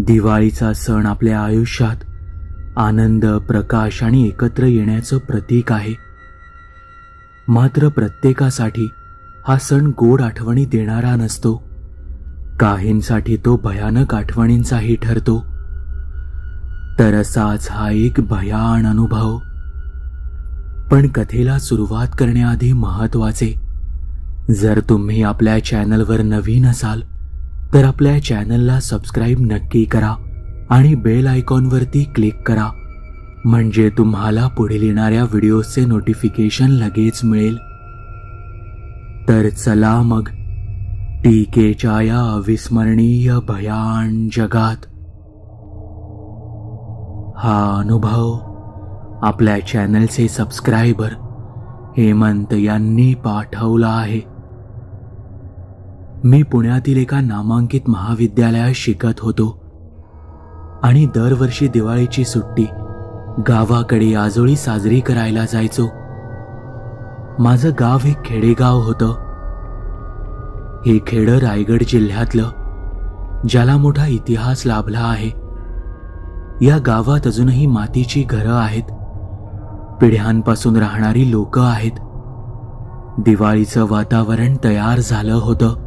दिवाळीचा सण आपल्या आयुष्यात आनंद, प्रकाश आणि एकत्र येण्याचं प्रतीक आहे. मात्र प्रत्येकासाठी हा सण गोड आठवणी देणारा नसतो. काहींसाठी तो भयानक आठवणींचाही ठरतो. तर असाच हा एक भयान अनुभव. पण कथेला सुरुवात करण्याआधी महत्त्वाचे, जर तुम्ही आपल्या चॅनलवर नवीन असाल तर आपल्या चॅनलला सबस्क्राईब नक्की करा आणि बेल आयकॉनवरती क्लिक करा, म्हणजे तुम्हाला पुढील येणाऱ्या व्हिडिओचे नोटिफिकेशन लगेच मिळेल. तर चला मग टीकेच्या या अविस्मरणीय भयान जगात. हा अनुभव आपल्या चॅनलचे सबस्क्रायबर हेमंत यांनी पाठवला आहे. मी पुण्यातील एका नामांकित महाविद्यालयात शिकत होतो आणि दरवर्षी दिवाळीची सुट्टी गावाकडे आजोळी साजरी करायला जायचो. माझं गाव एक खेडेगाव होतं. हे खेडं रायगड जिल्ह्यातलं, ज्याला मोठा इतिहास लाभला आहे. या गावात अजूनही मातीची घरं आहेत, पिढ्यांपासून राहणारी लोकं आहेत. दिवाळीचं वातावरण तयार झालं होतं.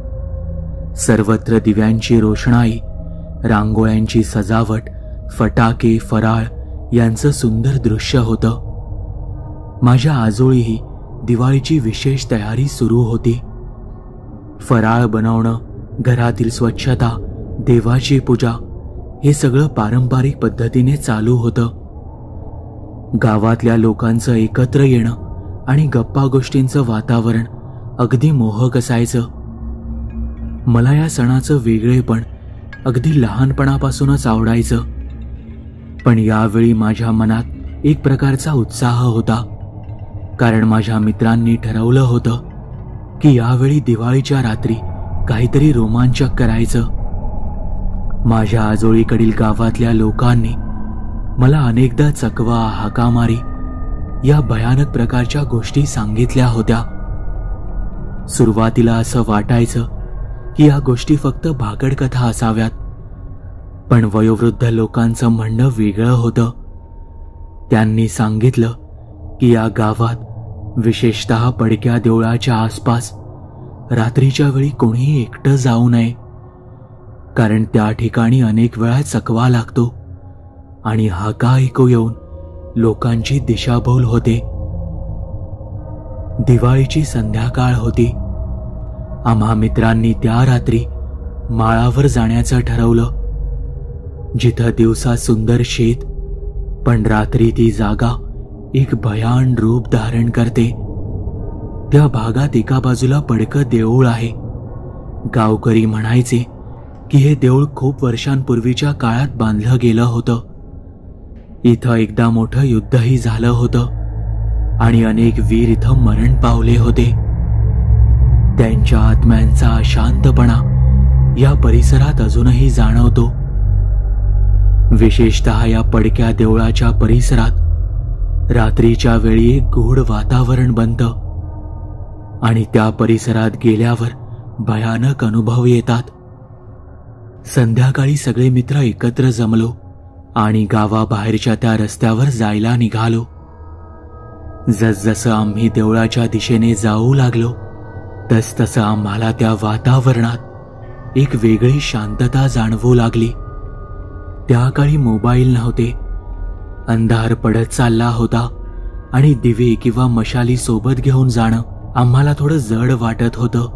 सर्वत्र दिव्यांची रोषणाई, रांगोळ्यांची सजावट, फटाके, फराळ यांचं सुंदर दृश्य होतं. माझ्या आजोळीही दिवाळीची विशेष तयारी सुरू होती. फराळ बनवणं, घरातील स्वच्छता, देवाची पूजा हे सगळं पारंपरिक पद्धतीने चालू होतं. गावातल्या लोकांचं एकत्र येणं आणि गप्पा गोष्टींचं वातावरण अगदी मोहक असायचं. मला या सणाचं वेगळेपण अगदी लहानपणापासूनच आवडायचं. पण यावेळी माझ्या मनात एक प्रकारचा उत्साह होता, कारण माझ्या मित्रांनी ठरवलं होतं की यावेळी दिवाळीच्या रात्री काहीतरी रोमांचक करायचं. माझ्या आजोळीकडील गावातल्या लोकांनी मला अनेकदा चकवा, हाकामारी या भयानक प्रकारच्या गोष्टी सांगितल्या होत्या. सुरुवातीला असं वाटायचं की या गोष्टी फक्त भाकड कथा असाव्यात, पण वयोवृद्ध लोकांचं म्हणणं वेगळं होतं. त्यांनी सांगितलं की या गावात विशेषतः पडक्या देवळाच्या आसपास रात्रीच्या वेळी कोणीही एकटं जाऊ नये, कारण त्या ठिकाणी अनेक वेळा चकवा लागतो आणि हाका ऐकू येऊन लोकांची दिशाभूल होते. दिवाळीची संध्याकाळ होती. आम्हा मित्रांनी त्या रात्री माळावर जाण्याचं ठरवलं, जिथं दिवसा सुंदर शेत, पण रात्री ती जागा एक भयान रूप धारण करते. त्या भागात एका बाजूला पडकं देऊळ आहे. गावकरी म्हणायचे की हे देऊळ खूप वर्षांपूर्वीच्या काळात बांधलं गेलं होतं. इथं एकदा मोठं युद्धही झालं होतं आणि अनेक वीर इथं मरण पावले होते. त्यांच्या आत्म्यांचा अशांतपणा या परिसरात अजूनही जाणवतो. विशेषतः या पडक्या देवळाच्या परिसरात रात्रीच्या वेळी एक गूढ वातावरण बनतं आणि त्या परिसरात गेल्यावर भयानक अनुभव येतात. संध्याकाळी सगळे मित्र एकत्र जमलो आणि गावाबाहेरच्या त्या रस्त्यावर जायला निघालो. जसजसं आम्ही देवळाच्या दिशेने जाऊ लागलो तसतसं आम्हाला त्या वातावरणात एक वेगळी शांतता जाणवू लागली. त्या काळी मोबाईल नव्हते. अंधार पडत चालला होता आणि दिवे किंवा मशाली सोबत घेऊन जाणं आम्हाला थोडं जड वाटत होतं.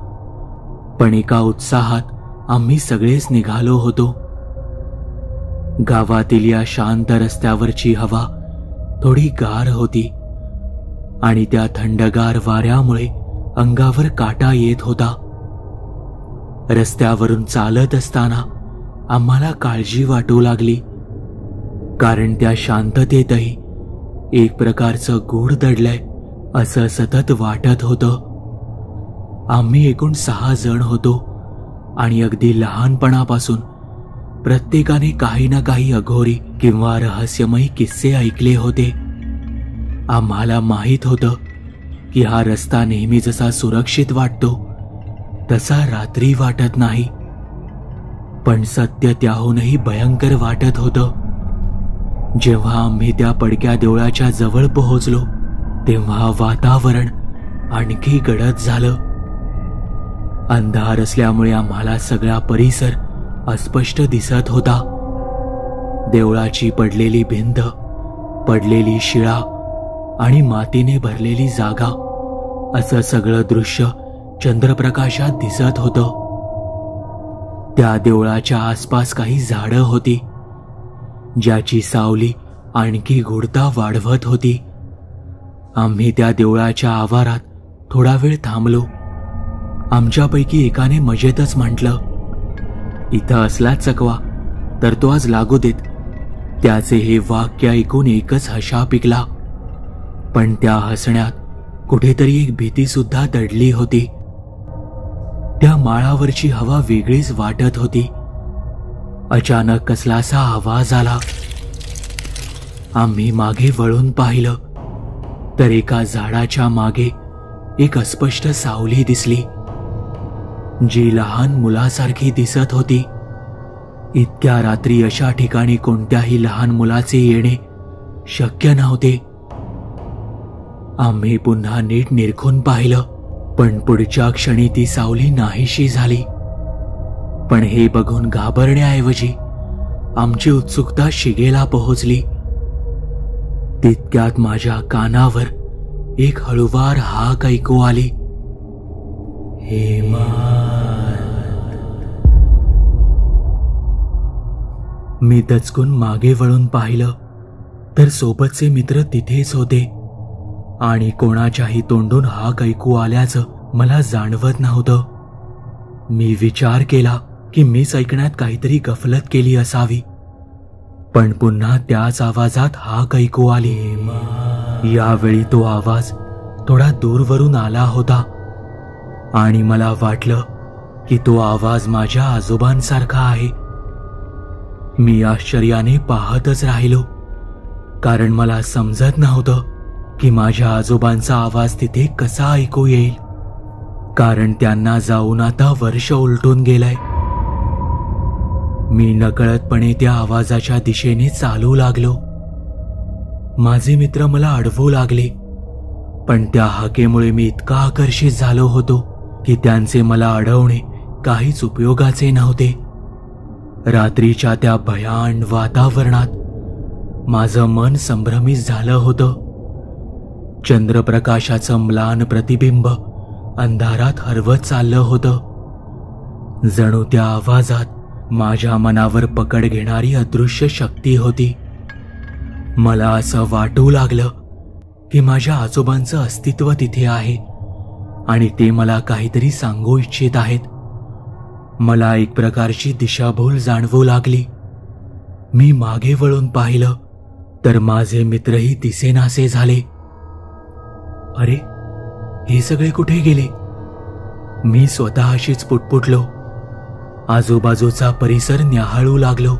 पण एका उत्साहात आम्ही सगळेच निघालो होतो. गावातील या शांत रस्त्यावरची हवा थोडी गार होती आणि त्या थंडगार वाऱ्यामुळे अंगावर काटा येत होता. रस्त्यावरून चालत असताना आम्हाला काळजी वाटू लागली, कारण त्या शांततेतही एक प्रकारचं गूढ दडलंय असं सतत वाटत होतं. आम्ही एकूण 6 जण होतो आणि अगदी लहानपणापासून प्रत्येकाने काही ना काही अघोरी किंवा रहस्यमयी किस्से ऐकले होते. आम्हाला माहीत होतं की हा रस्ता नेहमी जसा सुरक्षित वाटतो तसा रात्री वाटत नाही. पण सत्य त्याहूनही भयंकर वाटत होतं. जेव्हा आम्ही त्या पडक्या देवळाच्या जवळ पोहोचलो तेव्हा वातावरण आणखी गडद झालं. अंधार असल्यामुळे आम्हाला सगळा परिसर अस्पष्ट दिसत होता. देवळाची पडलेली भिंत, पडलेली शिळा आणि मातीने भरलेली जागा असं सगळं दृश्य चंद्रप्रकाशात दिसत होतं. त्या देवळाच्या आसपास काही झाडं होती ज्याची सावली आणखी गूढता वाढवत होती. आम्ही त्या देवळाच्या आवारात थोडा वेळ थांबलो. आमच्यापैकी एकाने मजेतच म्हटलं, इथं असला चकवा तर तो आज लागू देत. त्याचे हे वाक्य ऐकून एकच हशा पिकला, पण त्या हसण्यात कुठेतरी एक भीती सुद्धा दडली होती. त्या माळावरची हवा वेगळीच वाटत होती. अचानक कसलासा आवाज आला. आम्ही मागे वळून पाहिलं तर एका झाडाच्या मागे एक अस्पष्ट सावली दिसली, जी लहान मुलासारखी दिसत होती. इतक्या रात्री अशा ठिकाणी कोणत्याही लहान मुलाचे येणे शक्य नव्हते. आम्ही पुन्हा नीट निरखून पाहिलं, पण पुढच्या क्षणी ती सावली नाहीशी झाली. पण हे बघून घाबरण्याऐवजी आमची उत्सुकता शिगेला पोहोचली. तितक्यात माझ्या कानावर एक हळुवार हाक ऐकू आली, मी दचकून मागे वळून पाहिलं तर सोबतचे मित्र तिथेच होते आणि कोणाच्याही तोंडून हाक ऐकू आल्याचं मला जाणवत नव्हतं. मी विचार केला की मीच ऐकण्यात काहीतरी गफलत केली असावी, पण पुन्हा त्याच आवाजात हाक ऐकू आली. यावेळी तो आवाज थोडा दूरवरून आला होता आणि मला वाटलं की तो आवाज माझ्या आजोबांसारखा आहे. मी आश्चर्याने पाहतच राहिलो, कारण मला समजत नव्हतं की माझ्या आजोबांचा आवाज तिथे कसा ऐकू येईल, कारण त्यांना जाऊन आता वर्ष उलटून गेलंय. मी नकळतपणे त्या आवाजाच्या दिशेने चालू लागलो. माझे मित्र मला अडवू लागले, पण त्या हाकेमुळे मी इतका आकर्षित झालो होतो की त्यांचे मला अडवणे काहीच उपयोगाचे नव्हते. रात्रीच्या त्या भयान वातावरणात माझं मन संभ्रमित झालं होतं. चंद्रप्रकाशाचं म्लान प्रतिबिंब अंधारात हरवत चाललं होतं. जणू त्या आवाजात माझ्या मनावर पकड घेणारी अदृश्य शक्ती होती. मला असं वाटू लागलं की माझ्या आजोबांचं अस्तित्व तिथे आहे आणि ते मला काहीतरी सांगू इच्छित आहेत. मला एक प्रकारची दिशाभूल जाणवू लागली. मी मागे वळून पाहिलं तर माझे मित्रही दिसेनासे झाले. अरे, हे सगळे कुठे गेले? मी स्वतःशीच पुटपुटलो. आजूबाजूचा परिसर न्याहाळू लागलो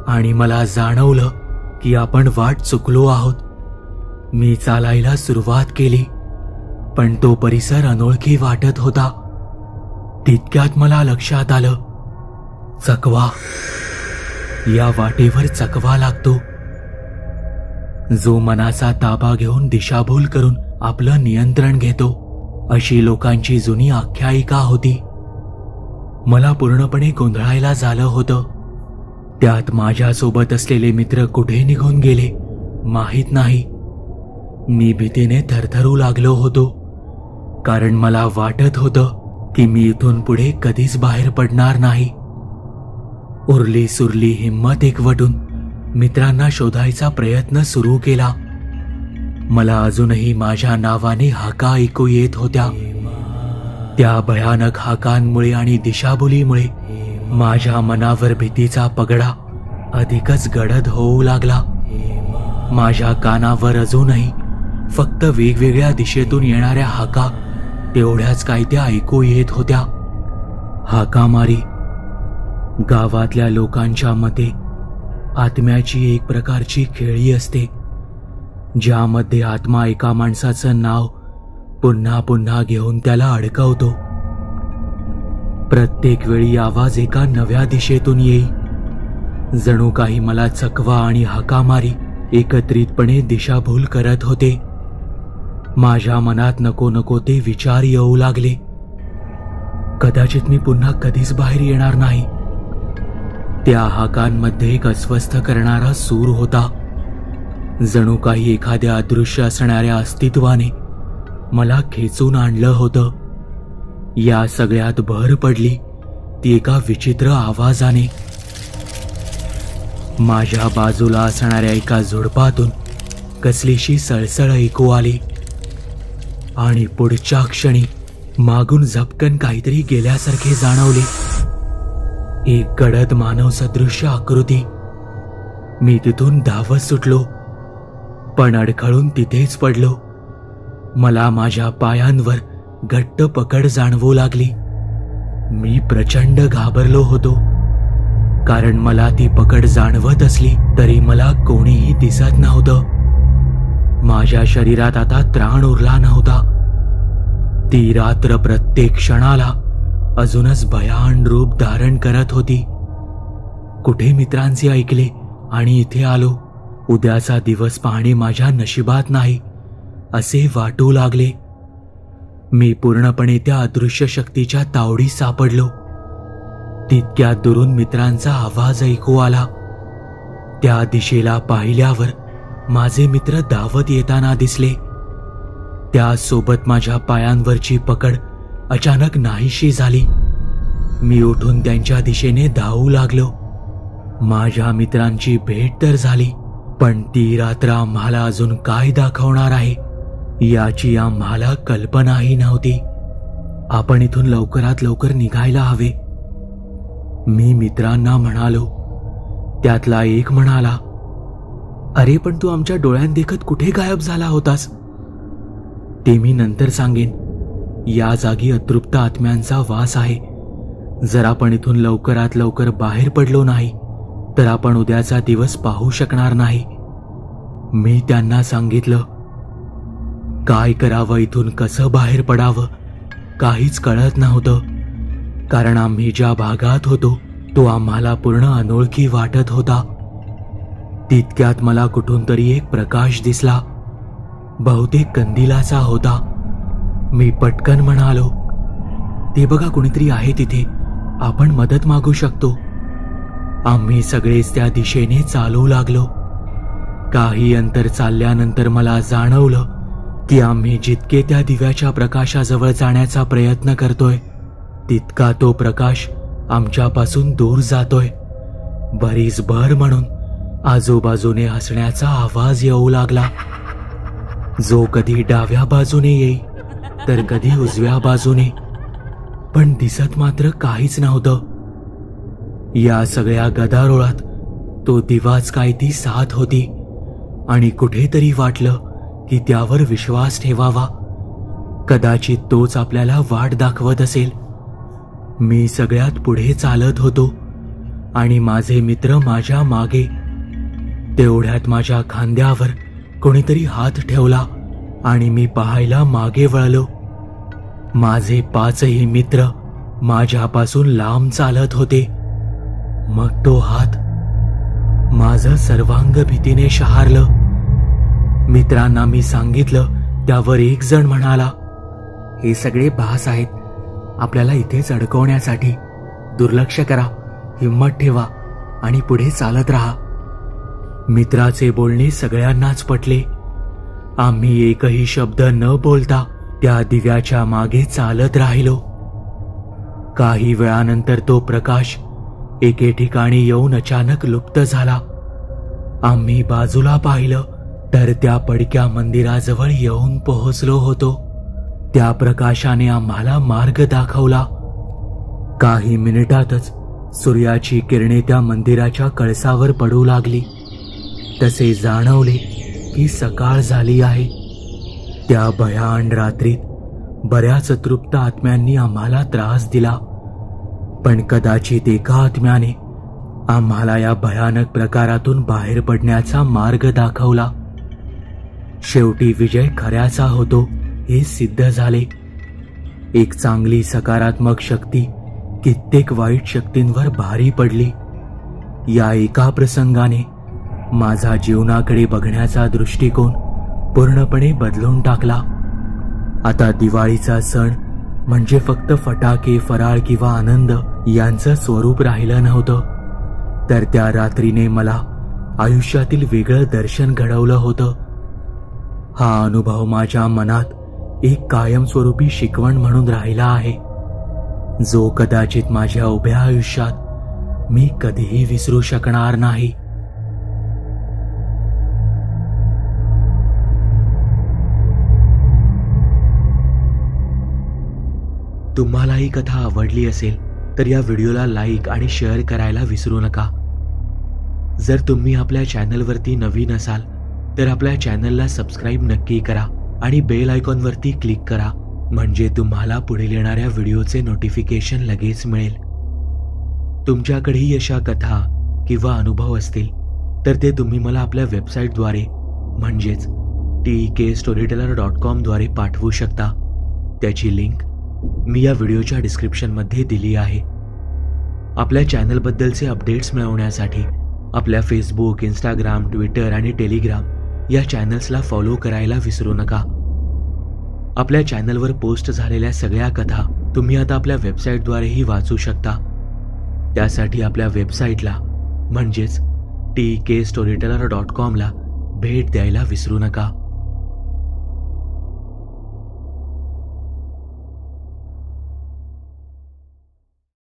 आणि मला जाणवलं की आपण वाट चुकलो आहोत. मी चालायला सुरुवात केली, पण तो परिसर अनोळखी वाटत होता. तितक्यात मला लक्षात आलं, चकवा. या वाटेवर चकवा लागतो, जो मनाचा ताबा घेऊन दिशाभूल करून आपलं नियंत्रण घेतो. अशी लोकांची जुनी आख्यायिका होती. मला पूर्णपणे गोंधळायला झालं होतं. त्यात माझ्यासोबत असलेले मित्र कुठे निघून गेले माहीत नाही. मी भीतीने थरथरू लागलो होतो, कारण मला वाटत होतं की मी इथून पुढे कधीच बाहेर पडणार नाही. उरली सुरली हिंमत एकवटून मित्रांना शोधायचा प्रयत्न सुरू केला. मला अजूनही माझ्या नावाने हाका ऐकू येत होत्या. त्या भयानक हाकांमुळे आणि दिशाभुलीमुळे माझ्या मनावर भीतीचा पगडा अधिकच गडद होऊ लागला. माझ्या कानावर अजूनही फक्त वेगवेगळ्या दिशेतून येणाऱ्या हाका तेवढ्याच काय त्या ऐकू येत होत्या. हाकामारी गावातल्या लोकांच्या मते आत्म्याची एक प्रकारची खेळी असते, ज्यामध्ये आत्मा एका माणसाचं नाव पुन्हा पुन्हा घेऊन त्याला अडकवतो. प्रत्येक वेळी आवाज एका नव्या दिशेतून येई. जणू काही मला चकवा आणि हाकामारी एकत्रितपणे दिशाभूल करत होते. माझ्या मनात नको नको ते विचार येऊ लागले. कदाचित मी पुन्हा कधीच बाहेर येणार नाही. त्या हाकांमध्ये एक अस्वस्थ करणारा सूर होता. जणू काही एखाद्या अदृश्य असणाऱ्या अस्तित्वाने मला खेचून आणलं होतं. या सगळ्यात भर पडली ती एका विचित्र आवाजाने. माझ्या बाजूला असणाऱ्या एका झुडपातून कसलीशी सळसळ ऐकू आली आणि पुढच्या क्षणी मागून झपकन काहीतरी गेल्यासारखे जाणवले. एक गडद मानव सदृश्य आकृती. मी तिथून धावत सुटलो, पण अडखळून तिथेच पडलो. मला माझ्या पायांवर घट्ट पकड जाणवू लागली. मी प्रचंड घाबरलो होतो, कारण मला ती पकड जाणवत असली तरी मला कोणीही दिसत नव्हतं. माझ्या शरीरात आता त्राण उरला नव्हता. ती रात्र प्रत्येक क्षणाला अजूनच भयान रूप धारण करत होती. कुठे मित्रांचे ऐकले आणि इथे आलो. उद्याचा दिवस पाहणे माझ्या नशिबात नाही असे वाटू लागले. मी पूर्णपणे त्या अदृश्य शक्तीच्या तावडीत सापडलो. तितक्यात दुरून मित्रांचा आवाज ऐकू आला. त्या दिशेला पाहिल्यावर माझे मित्र धावत येताना दिसले. त्यासोबत माझ्या पायांवरची पकड अचानक नाहीशी झाली. मी उठून त्यांच्या दिशेने धावू लागलो. माझ्या मित्रांची भेट तर झाली, पण ती रात्र आम्हाला अजून काय दाखवणार आहे याची आम्हाला कल्पनाही नव्हती. आपण इथून लवकरात लवकर निघायला हवे, मी मित्रांना म्हणालो. त्यातला एक म्हणाला, अरे पण तू आमच्या डोळ्यांदेखत कुठे गायब झाला होतास? ते मी नंतर सांगेन. या जागी अतृप्त आत्म्यांचा वास आहे. जर आपण इथून लवकरात लवकर बाहेर पडलो नाही तर आपण उद्याचा दिवस पाहू शकणार नाही, मी त्यांना सांगितलं. काय करावं, इथून कसं बाहेर पडावं काहीच कळत नव्हतं, कारण आम्ही ज्या भागात होतो तो आम्हाला पूर्ण अनोळखी वाटत होता. तितक्यात मला कुठून तरी एक प्रकाश दिसला. बहुतेक कंदिलाचा होता. मी पटकन म्हणालो, ते बघा कोणीतरी आहे तिथे, आपण मदत मागू शकतो. आम्ही सगळेच त्या दिशेने चालू लागलो. काही अंतर चालल्यानंतर मला जाणवलं की आम्ही जितके त्या दिव्याच्या प्रकाशाजवळ जाण्याचा प्रयत्न करतोय तितका तो प्रकाश आमच्यापासून दूर जातोय. बरीच भर म्हणून आजूबाजूने हसण्याचा आवाज येऊ लागला, जो कधी डाव्या बाजूने येई तर कधी उजव्या बाजूने, पण दिसत मात्र काहीच नव्हतं. या सगळ्या गदारोळात तो दिवाच काय ती साथ होती आणि कुठेतरी वाटलं की त्यावर विश्वास ठेवावा. कदाचित तोच आपल्याला वाट दाखवत असेल. मी सगळ्यात पुढे चालत होतो आणि माझे मित्र माझ्या मागे. तेवढ्यात माझ्या खांद्यावर कोणीतरी हात ठेवला आणि मी पाहायला मागे वळलो. माझे 5ही मित्र माझ्यापासून लांब चालत होते. मग तो हात माझं सर्वांग भीतीने शहारलं. मित्रांना मी सांगितलं. त्यावर एक जण म्हणाला, हे सगळे भास आहेत, आपल्याला इथेच अडकवण्यासाठी. दुर्लक्ष करा, हिम्मत ठेवा आणि पुढे चालत राहा. मित्राचे बोलणे सगळ्यांनाच पटले. आम्ही एकही शब्द न बोलता त्या दिव्याच्या मागे चालत राहिलो. काही वेळानंतर तो प्रकाश एके ठिकाणी येऊन अचानक लुप्त झाला. आम्ही बाजूला पाहिलं तर त्या पडक्या मंदिराजवळ येऊन पोहोचलो होतो. त्या प्रकाशाने आम्हाला मार्ग दाखवला. काही मिनिटातच सूर्याची किरणे त्या मंदिराच्या कळसावर पडू लागली. तसे जाणवले की सकाळ झाली आहे. त्या भयान रात्रीत बऱ्याच तृप्त आत्म्यांनी आम्हाला त्रास दिला, पण कदाचित एका आत्म्याने आम्हाला या भयानक प्रकारातून बाहेर पडण्याचा मार्ग दाखवला. शेवटी विजय खऱ्याचा होतो हे सिद्ध झाले. एक चांगली सकारात्मक शक्ती कित्येक वाईट शक्तींवर भारी पडली. या एका प्रसंगाने माझा जीवनाकडे बघण्याचा दृष्टिकोन पूर्णपणे बदलून टाकला. आता दिवाळीचा सण म्हणजे फक्त फटाके, फराळ किंवा आनंद यांचं स्वरूप राहिलं नव्हतं, तर त्या रात्रीने मला आयुष्यातील वेगळं दर्शन घडवलं होतं. हा अनुभव माझ्या मनात एक कायमस्वरूपी शिकवण म्हणून राहिला आहे, जो कदाचित माझ्या उभ्या आयुष्यात मी कधीही विसरू शकणार नाही. तुम्हाला ही कथा आवडली असेल तर या व्हिडिओला लाईक आणि शेअर करायला विसरू नका. जर तुम्ही आपल्या चॅनलवरती नवीन असाल तर आपल्या चॅनलला सबस्क्राईब नक्की करा आणि बेल आयकॉनवरती क्लिक करा, म्हणजे तुम्हाला पुढील येणाऱ्या व्हिडिओचे नोटिफिकेशन लगेच मिळेल. तुमच्याकडेही अशा कथा किंवा अनुभव असतील तर ते तुम्ही मला आपल्या वेबसाईटद्वारे म्हणजेच TKStoryteller.com द्वारे पाठवू शकता. त्याची लिंक मी या व्हिडिओच्या डिस्क्रिप्शनमध्ये दिली आहे. आपल्या चॅनलबद्दलचे अपडेट्स मिळवण्यासाठी आपल्या फेसबुक, इंस्टाग्राम, ट्विटर आणि टेलिग्राम या चॅनल्सला फॉलो करायला विसरू नका. आपल्या चॅनलवर पोस्ट झालेल्या सगळ्या कथा तुम्ही आता आपल्या वेबसाईटद्वारेही वाचू शकता. त्यासाठी आपल्या वेबसाईटला म्हणजेच TKStoryteller.com ला भेट द्यायला विसरू नका.